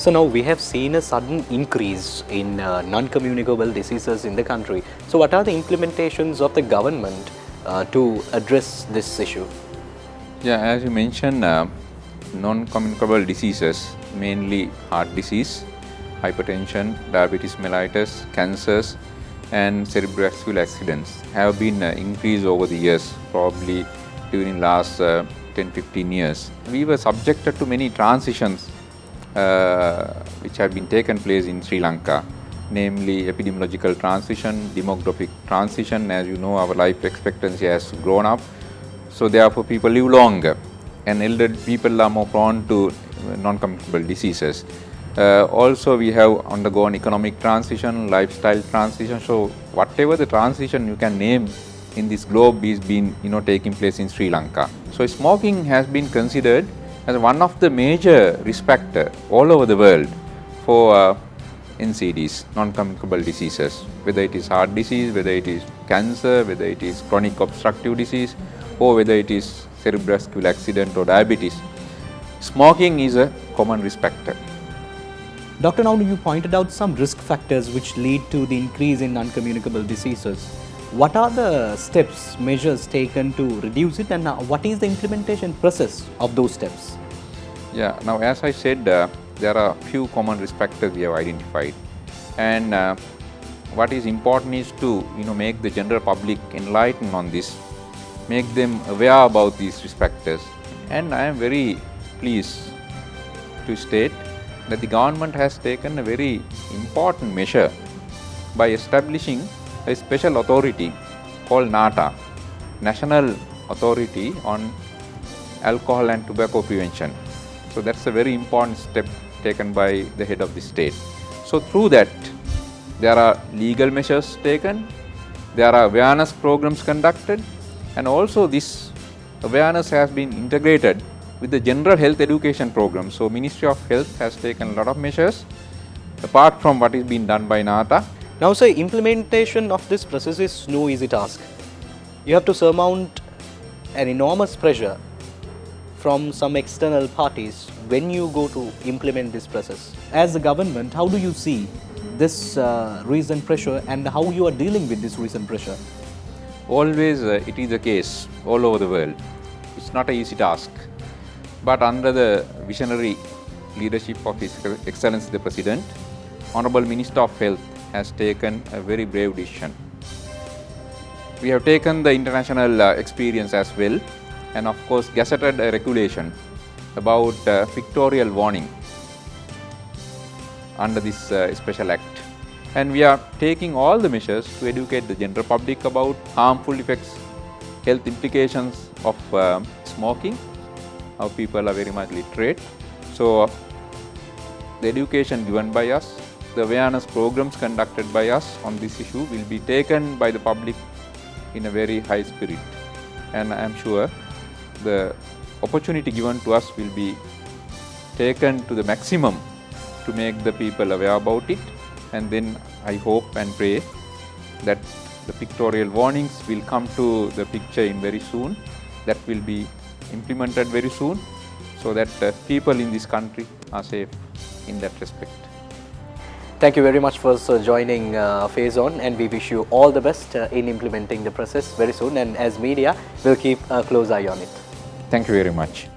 So now we have seen a sudden increase in non-communicable diseases in the country. So what are the implementations of the government to address this issue? Yeah, as you mentioned, non-communicable diseases, mainly heart disease, hypertension, diabetes mellitus, cancers and cerebrovascular accidents have been increased over the years, probably during last 10-15 years. We were subjected to many transitions which have been taken place in Sri Lanka, namely epidemiological transition, demographic transition. As you know, our life expectancy has grown up, so therefore people live longer and elder people are more prone to non-communicable diseases. Also we have undergone economic transition, lifestyle transition, so whatever the transition you can name in this globe is been taking place in Sri Lanka. So smoking has been considered as one of the major risk factors all over the world for NCDs, non-communicable diseases, whether it is heart disease, whether it is cancer, whether it is chronic obstructive disease, or whether it is cerebrovascular accident or diabetes. Smoking is a common risk factor. Dr. Now you pointed out some risk factors which lead to the increase in non-communicable diseases. What are the steps, measures taken to reduce it, and what is the implementation process of those steps? Yeah, now as I said, there are few common risk factors we have identified, and what is important is to make the general public enlightened on this, make them aware about these risk factors. And I am very pleased to state that the government has taken a very important measure by establishing a special authority called NATA, National Authority on Alcohol and Tobacco Prevention. So that's a very important step taken by the head of the state. So through that, there are legal measures taken, there are awareness programs conducted, and also this awareness has been integrated with the general health education program. So Ministry of Health has taken a lot of measures apart from what is being done by NATA. Now sir, implementation of this process is no easy task. You have to surmount an enormous pressure from some external parties when you go to implement this process. As a government, how do you see this recent pressure and how you are dealing with this recent pressure? Always it is the case all over the world. It's not an easy task. But under the visionary leadership of His Excellency the President, Honorable Minister of Health has taken a very brave decision. We have taken the international experience as well, and of course gazetted a regulation about pictorial warning under this special act. And we are taking all the measures to educate the general public about harmful effects, health implications of smoking. Our people are very much literate. So the education given by us, the awareness programs conducted by us on this issue will be taken by the public in a very high spirit. And I am sure the opportunity given to us will be taken to the maximum to make the people aware about it. And then I hope and pray that the pictorial warnings will come to the picture in very soon. That will be implemented very soon, so that people in this country are safe in that respect. Thank you very much for joining Phase On, and we wish you all the best in implementing the process very soon, and as media, we'll keep a close eye on it. Thank you very much.